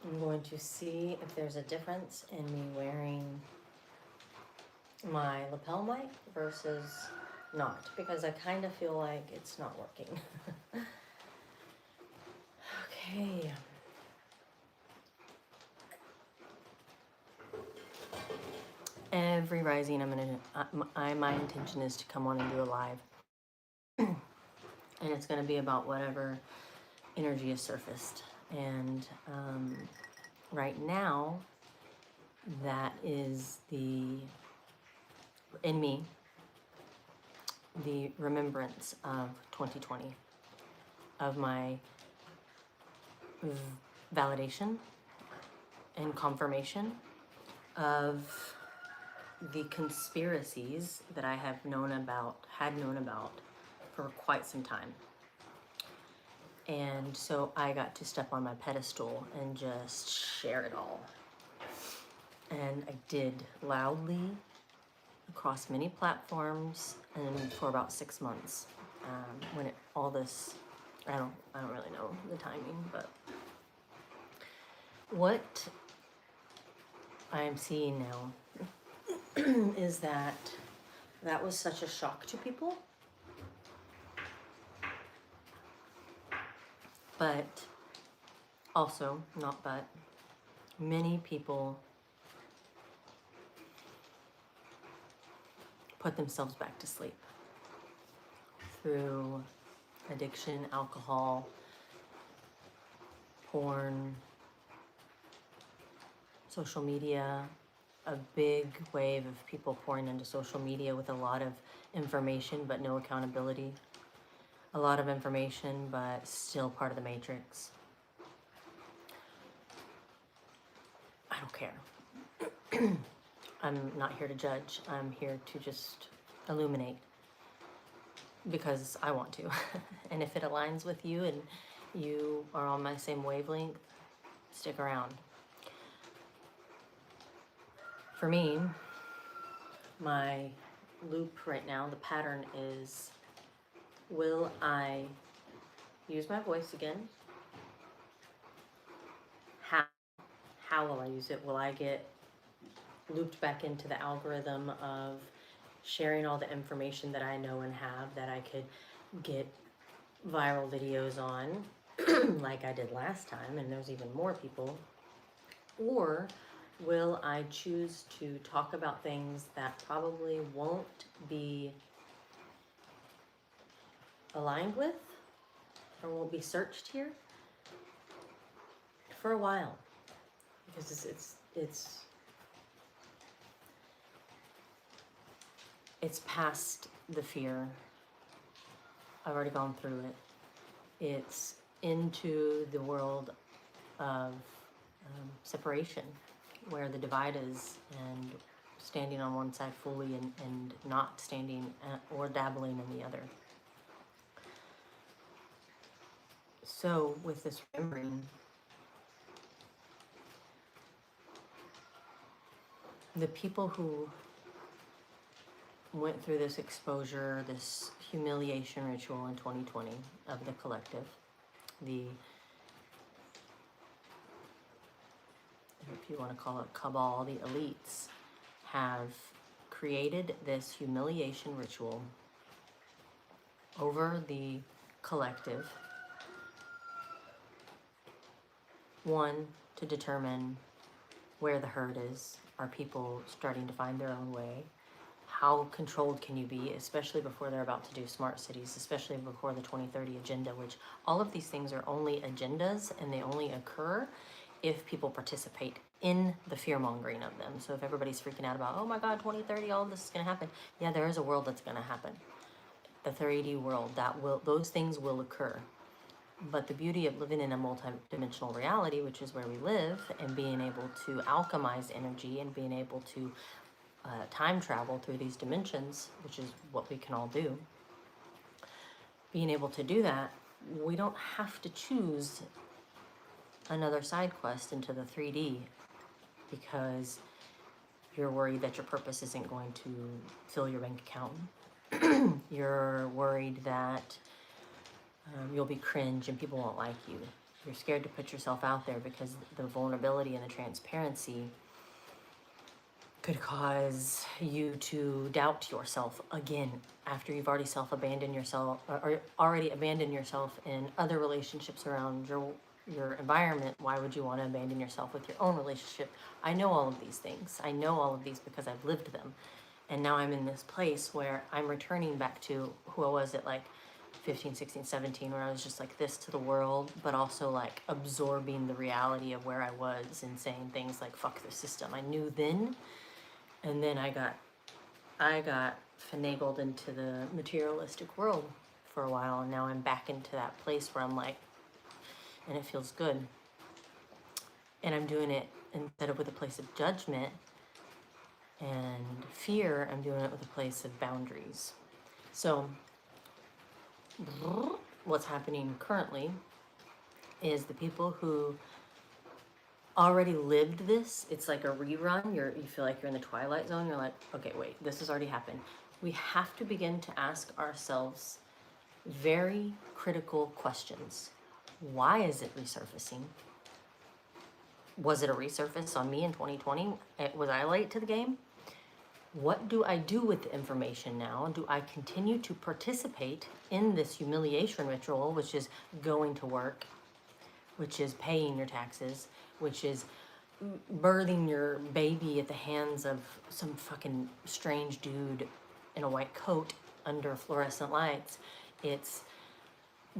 I'm going to see if there's a difference in me wearing my lapel mic versus not, because I kind of feel like it's not working. Okay. Every rising, my intention is to come on and do a live, and it's going to be about whatever energy is surfaced. And right now, that is in me, the remembrance of 2020, of my validation and confirmation of the conspiracies that I had known about for quite some time. And so I got to step on my pedestal and just share it all. And I did loudly across many platforms and for about 6 months. When all this, I don't really know the timing, but what I am seeing now is that was such a shock to people. But also, not but, many people put themselves back to sleep through addiction, alcohol, porn, social media, a big wave of people pouring into social media with a lot of information but no accountability. A lot of information but still part of the matrix. I don't care. I'm not here to judge. I'm here to just illuminate because I want to. And if it aligns with you and you are on my same wavelength, stick around. For me, my loop right now, the pattern is, will I use my voice again? How will I use it? Will I get looped back into the algorithm of sharing all the information that I know and have that I could get viral videos on like I did last time, and there's even more people? Or will I choose to talk about things that probably won't be aligned with or won't be searched here for a while? Because it's past the fear. I've already gone through it. It's into the world of separation, where the divide is, and standing on one side fully and not standing or dabbling in the other. So with this remembering, the people who went through this exposure, this humiliation ritual in 2020 of the collective, if you want to call it cabal, the elites, have created this humiliation ritual over the collective. One, to determine where the herd is. Are people starting to find their own way? How controlled can you be, especially before they're about to do smart cities, especially before the 2030 agenda, which all of these things are only agendas, and they only occur if people participate in the fear-mongering of them. So if everybody's freaking out about, oh my God, 2030, all of this is going to happen. Yeah, there is a world that's going to happen. The 3D world, those things will occur. But the beauty of living in a multi-dimensional reality, which is where we live, and being able to alchemize energy and being able to time travel through these dimensions, which is what we can all do, being able to do that, we don't have to choose another side quest into the 3D because you're worried that your purpose isn't going to fill your bank account. You're worried that you'll be cringe and people won't like you. You're scared to put yourself out there because the vulnerability and the transparency could cause you to doubt yourself again after you've already self-abandoned yourself, or already abandoned yourself in other relationships around your environment. Why would you want to abandon yourself with your own relationship? I know all of these things. I know all of these because I've lived them. And now I'm in this place where I'm returning back to who I was at like 15, 16, 17, where I was just like this to the world, but also like absorbing the reality of where I was and saying things like, fuck the system. I knew then, and then I got finagled into the materialistic world for a while, and now I'm back into that place where I'm like, and it feels good. And I'm doing it instead of with a place of judgment and fear, I'm doing it with a place of boundaries. So what's happening currently is the people who already lived this, it's like a rerun. You feel like you're in the Twilight Zone. You're like, okay, wait, this has already happened. We have to begin to ask ourselves very critical questions. Why is it resurfacing? Was it a resurface on me in 2020? Was I late to the game? What do I do with the information now? Do I continue to participate in this humiliation ritual, which is going to work, which is paying your taxes, which is birthing your baby at the hands of some fucking strange dude in a white coat under fluorescent lights? It's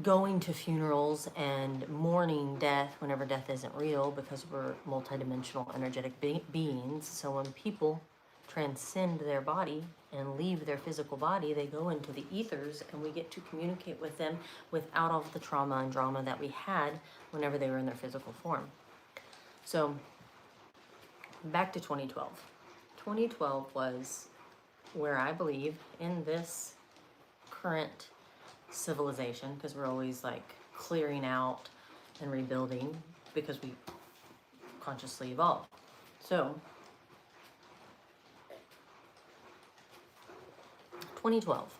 going to funerals and mourning death whenever death isn't real, because we're multidimensional energetic beings. So when people transcend their body and leave their physical body, they go into the ethers, and we get to communicate with them without all of the trauma and drama that we had whenever they were in their physical form. So back to 2012. 2012 was where I believe in this current civilization, because we're always like clearing out and rebuilding because we consciously evolve. So 2012.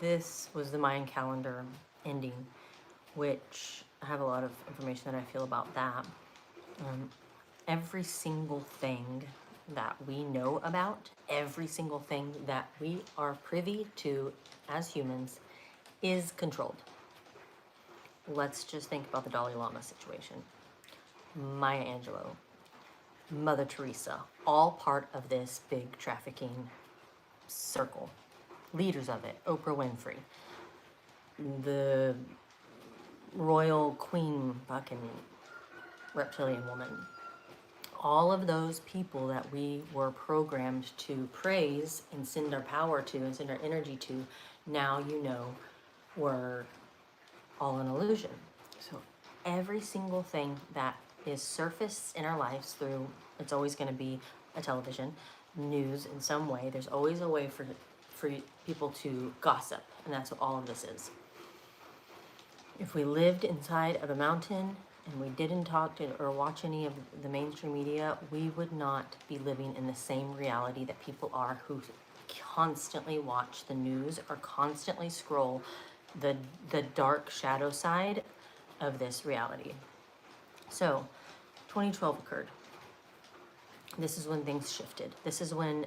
This was the Mayan calendar ending, which I have a lot of information that I feel about that. Every single thing that we know about, every single thing that we are privy to as humans is controlled. Let's just think about the Dalai Lama situation. Maya Angelou, Mother Teresa, all part of this big trafficking circle. Leaders of it, Oprah Winfrey, the royal queen fucking reptilian woman. All of those people that we were programmed to praise and send our power to and send our energy to, now you know, were all an illusion. So every single thing that is surfaced in our lives through, it's always going to be a television, news in some way. There's always a way for people to gossip, and that's what all of this is. If we lived inside of a mountain and we didn't talk to or watch any of the mainstream media, we would not be living in the same reality that people are who constantly watch the news or constantly scroll the dark shadow side of this reality. So 2012 occurred. This is when things shifted. This is when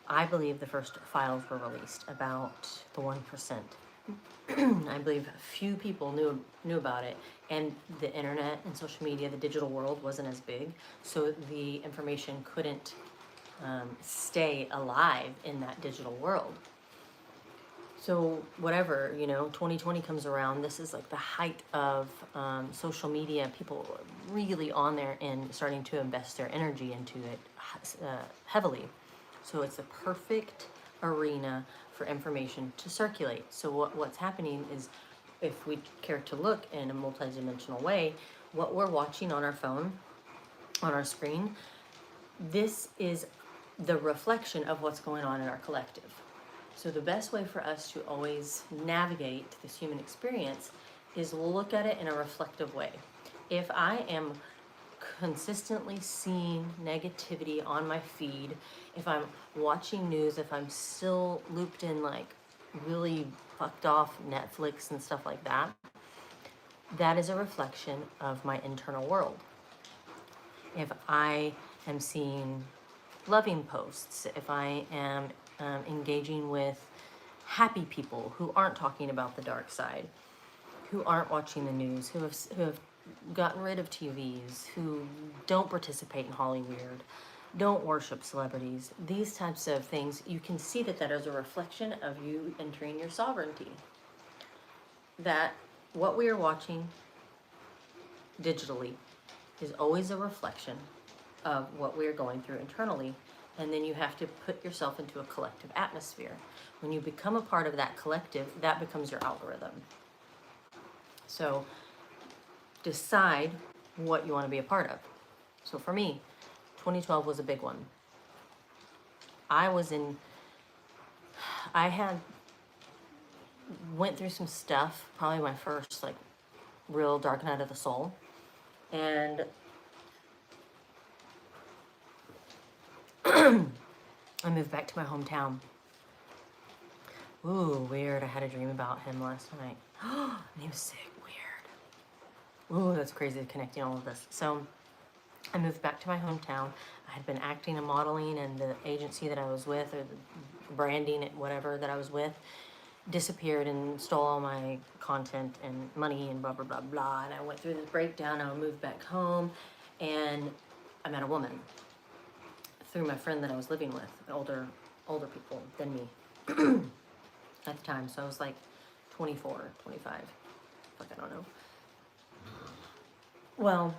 I believe the first files were released about the 1%. I believe few people knew about it, and the internet and social media, the digital world wasn't as big, so the information couldn't stay alive in that digital world. So whatever, 2020 comes around, this is like the height of social media, people really on there and starting to invest their energy into it heavily. So it's the perfect arena for information to circulate. So what's happening is, if we care to look in a multidimensional way, what we're watching on our phone, on our screen, this is the reflection of what's going on in our collective. So the best way for us to always navigate this human experience is look at it in a reflective way. If I am consistently seeing negativity on my feed, if I'm watching news, if I'm still looped in like really fucked off Netflix and stuff like that, that is a reflection of my internal world. If I am seeing loving posts, if I am engaging with happy people who aren't talking about the dark side, who aren't watching the news, who have gotten rid of TVs, who don't participate in Hollywood, don't worship celebrities, these types of things, you can see that that is a reflection of you entering your sovereignty. That what we are watching digitally is always a reflection of what we're going through internally. And then you have to put yourself into a collective atmosphere. When you become a part of that collective, that becomes your algorithm. So decide what you want to be a part of. So for me, 2012 was a big one. I had went through some stuff, probably my first like real dark night of the soul. And I moved back to my hometown. Ooh, weird. I had a dream about him last night. And he was sick. Weird. Ooh, that's crazy connecting all of this. So I moved back to my hometown. I had been acting and modeling, and the agency that I was with, or the branding, whatever that I was with, disappeared and stole all my content and money and blah, blah, blah, blah. And I went through this breakdown. I moved back home, and I met a woman through my friend that I was living with, older people than me at the time. So I was like 24, 25. Fuck, I don't know. Well,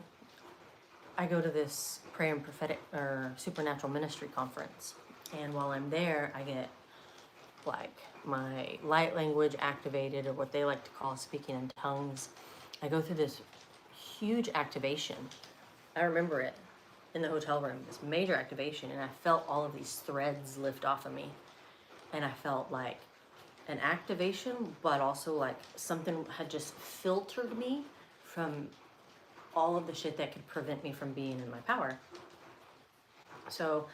I go to this prayer and prophetic or supernatural ministry conference. And while I'm there, I get like my light language activated, or what they like to call speaking in tongues. I go through this huge activation. I remember it in the hotel room, this major activation, and I felt all of these threads lift off of me. And I felt like an activation, but also like something had just filtered me from all of the shit that could prevent me from being in my power. So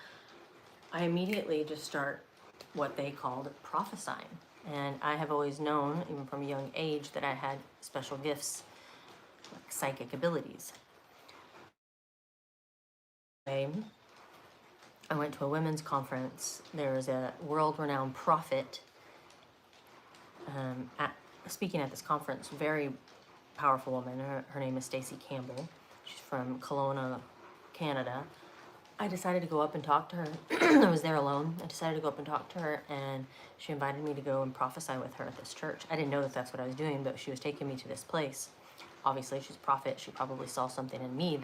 I immediately just start what they called prophesying. And I have always known, even from a young age, that I had special gifts, like psychic abilities. I went to a women's conference. There was a world-renowned prophet speaking at this conference, very powerful woman. Her name is Stacey Campbell. She's from Kelowna, Canada. I decided to go up and talk to her. I was there alone. I decided to go up and talk to her, and she invited me to go and prophesy with her at this church. I didn't know that that's what I was doing, but she was taking me to this place. Obviously, she's a prophet. She probably saw something in me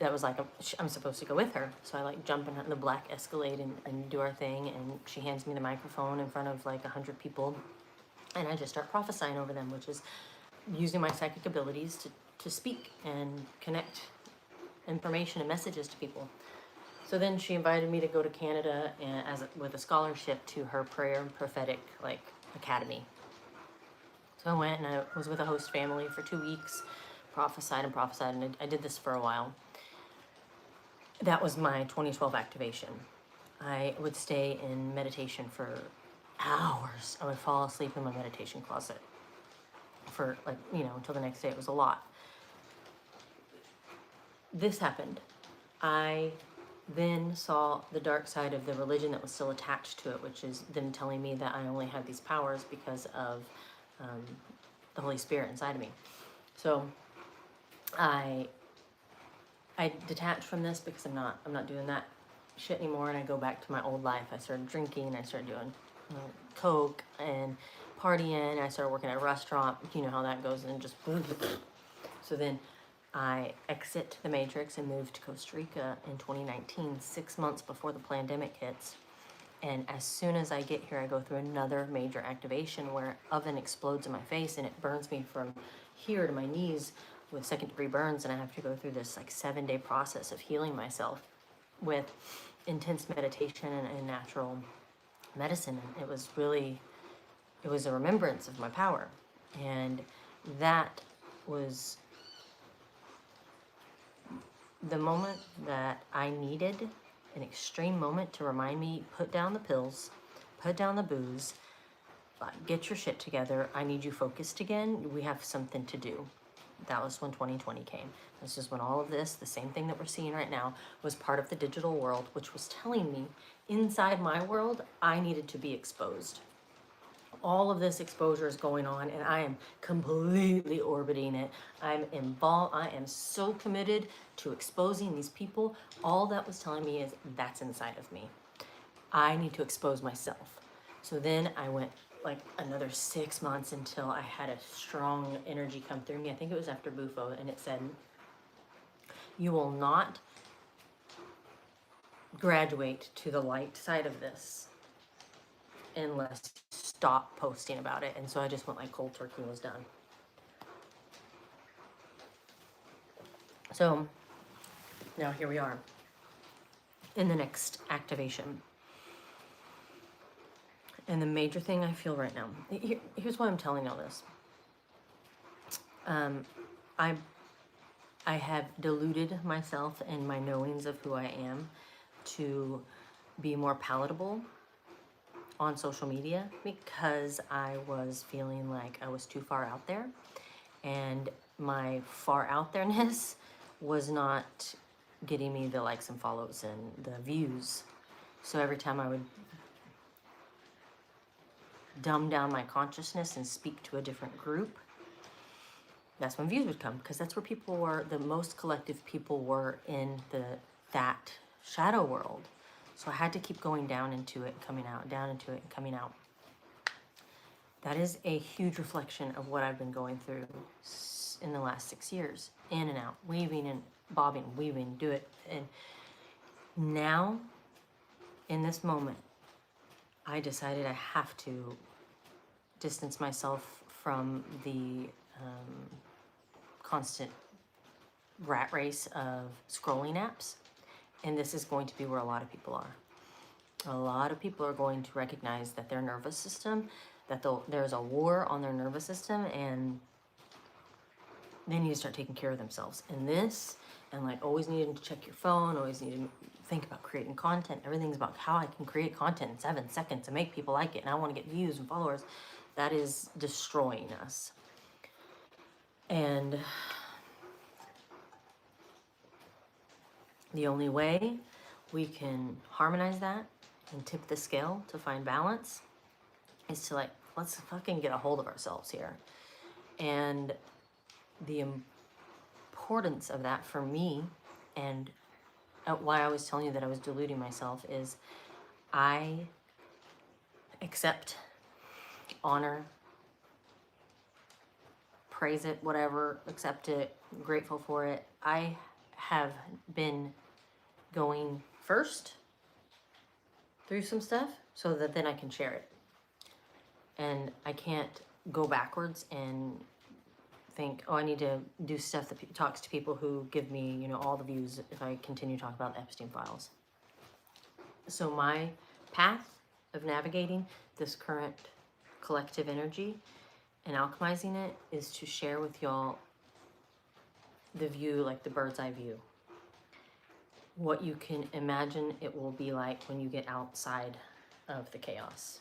that was like, I'm supposed to go with her. So I like jump in the black Escalade and do our thing, and she hands me the microphone in front of like 100 people, and I just start prophesying over them, which is using my psychic abilities to speak and connect information and messages to people. So then she invited me to go to Canada with a scholarship to her prayer and prophetic like academy. So I went, and I was with a host family for 2 weeks, prophesied, and I did this for a while. That was my 2012 activation. I would stay in meditation for hours. I would fall asleep in my meditation closet for until the next day. It was a lot. This happened. I then saw the dark side of the religion that was still attached to it, which is them telling me that I only had these powers because of the Holy Spirit inside of me. So I detached from this because I'm not doing that shit anymore, and I go back to my old life. I started drinking. I started doing coke and partying. I started working at a restaurant. You know how that goes, and just so then I exit the matrix and moved to Costa Rica in 2019, 6 months before the pandemic hits. And as soon as I get here, I go through another major activation where oven explodes in my face, and it burns me from here to my knees with 2nd-degree burns. And I have to go through this like 7-day process of healing myself with intense meditation and natural medicine. And it was a remembrance of my power. And that was the moment that I needed an extreme moment to remind me, put down the pills, put down the booze, get your shit together. I need you focused again. We have something to do. That was when 2020 came. This is when all of this, the same thing that we're seeing right now, was part of the digital world, which was telling me inside my world, I needed to be exposed. All of this exposure is going on, and I am completely orbiting it. I'm involved. I am so committed to exposing these people. All that was telling me is that's inside of me. I need to expose myself. So then I went like another 6 months until I had a strong energy come through me. I think it was after Bufo, and it said, you will not graduate to the light side of this unless you stop posting about it. And so I just went like cold turkey and was done. So now here we are in the next activation. And the major thing I feel right now, here's why I'm telling all this. I have deluded myself in my knowings of who I am to be more palatable on social media because I was feeling like I was too far out there, and my far out there-ness was not getting me the likes and follows and the views. So every time I would dumb down my consciousness and speak to a different group, that's when views would come, because that's where people were, the most collective people were in that shadow world. So I had to keep going down into it, coming out, down into it, coming out. That is a huge reflection of what I've been going through in the last 6 years, in and out, weaving and bobbing, weaving, do it. And now, in this moment, I decided I have to distance myself from the constant rat race of scrolling apps. And this is going to be where a lot of people are. A lot of people are going to recognize that their nervous system, that there's a war on their nervous system, and they need to start taking care of themselves. And this, and like always needing to check your phone, always needing to think about creating content. Everything's about how I can create content in 7 seconds and make people like it, and I want to get views and followers. That is destroying us. And the only way we can harmonize that and tip the scale to find balance is to like, let's fucking get a hold of ourselves here. And the importance of that for me, and why I was telling you that I was deluding myself, is I accept, honor, praise it, whatever, accept it, grateful for it. I have been going first through some stuff so that then I can share it. And I can't go backwards and think, oh, I need to do stuff that talks to people who give me, you know, all the views if I continue to talk about the Epstein files. So my path of navigating this current collective energy and alchemizing it is to share with y'all the view, like the bird's eye view. What you can imagine it will be like when you get outside of the chaos.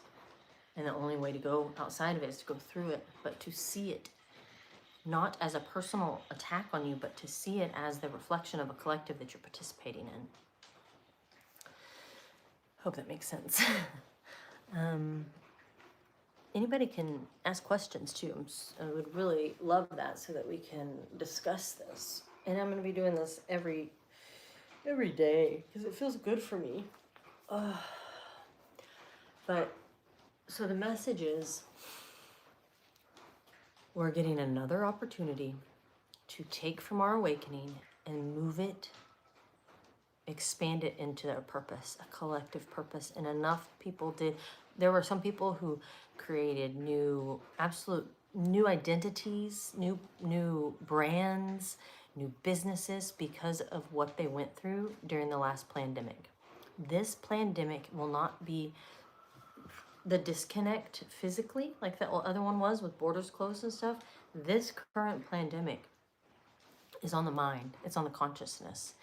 And the only way to go outside of it is to go through it, but to see it not as a personal attack on you, but to see it as the reflection of a collective that you're participating in. Hope that makes sense. Anybody can ask questions too. I would really love that so that we can discuss this. And I'm going to be doing this every day because it feels good for me. But so the message is, we're getting another opportunity to take from our awakening and move it, expand it into a purpose, a collective purpose. And enough people did. There were some people who created new identities, new brands, new businesses because of what they went through during the last pandemic. This pandemic will not be the disconnect physically like that other one was with borders closed and stuff. This current pandemic is on the mind. It's on the consciousness.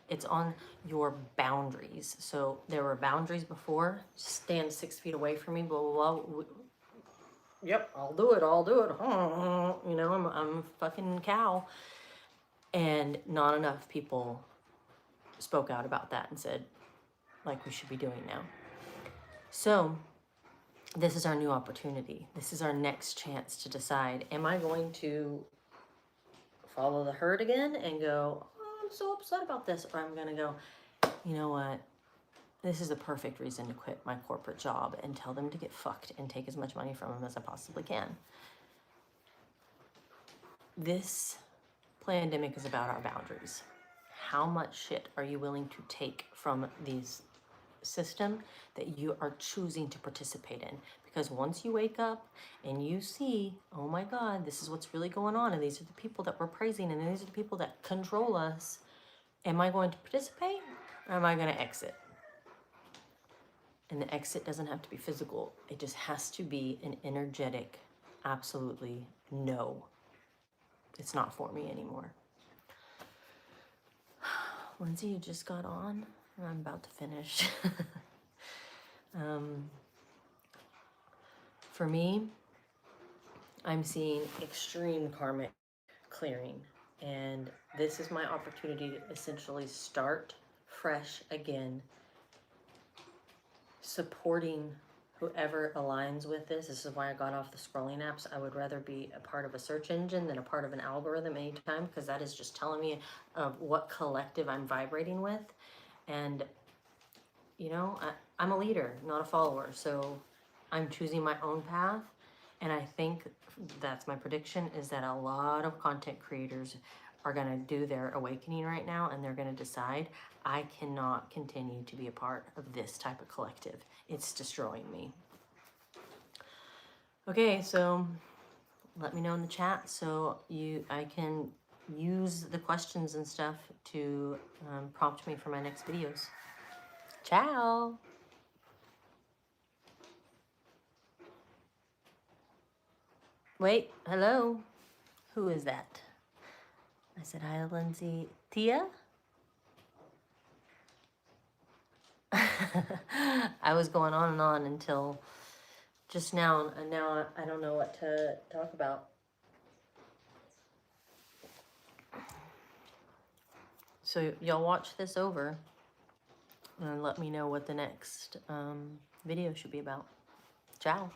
It's on your boundaries. So there were boundaries before. Stand 6 feet away from me, blah, blah, blah. Yep, I'll do it. You know, I'm a fucking cow. And not enough people spoke out about that and said, like we should be doing now. So this is our new opportunity. This is our next chance to decide, am I going to follow the herd again and go, oh, I'm so upset about this, or I'm gonna go, you know what, this is the perfect reason to quit my corporate job and tell them to get fucked and take as much money from them as I possibly can. This pandemic is about our boundaries. How much shit are you willing to take from these system that you are choosing to participate in? Because once you wake up and you see, oh my God, this is what's really going on, and these are the people that we're praising, and these are the people that control us, am I going to participate, or am I going to exit? And the exit doesn't have to be physical. It just has to be an energetic, absolutely no. It's not for me anymore. Lindsay, you just got on, and I'm about to finish. For me, I'm seeing extreme karmic clearing, and this is my opportunity to essentially start fresh again, supporting whoever aligns with this. This is why I got off the scrolling apps. I would rather be a part of a search engine than a part of an algorithm anytime, because that is just telling me of what collective I'm vibrating with. And you know, I'm a leader, not a follower, so I'm choosing my own path. And I think that's my prediction, is that a lot of content creators are going to do their awakening right now, and they're going to decide, I cannot continue to be a part of this type of collective. It's destroying me. Okay, so let me know in the chat so I can use the questions and stuff to prompt me for my next videos. Ciao. Wait, hello? Who is that? I said, hi, Lindsay. Tia? I was going on and on until just now, and now I don't know what to talk about. So y'all watch this over and let me know what the next video should be about. Ciao.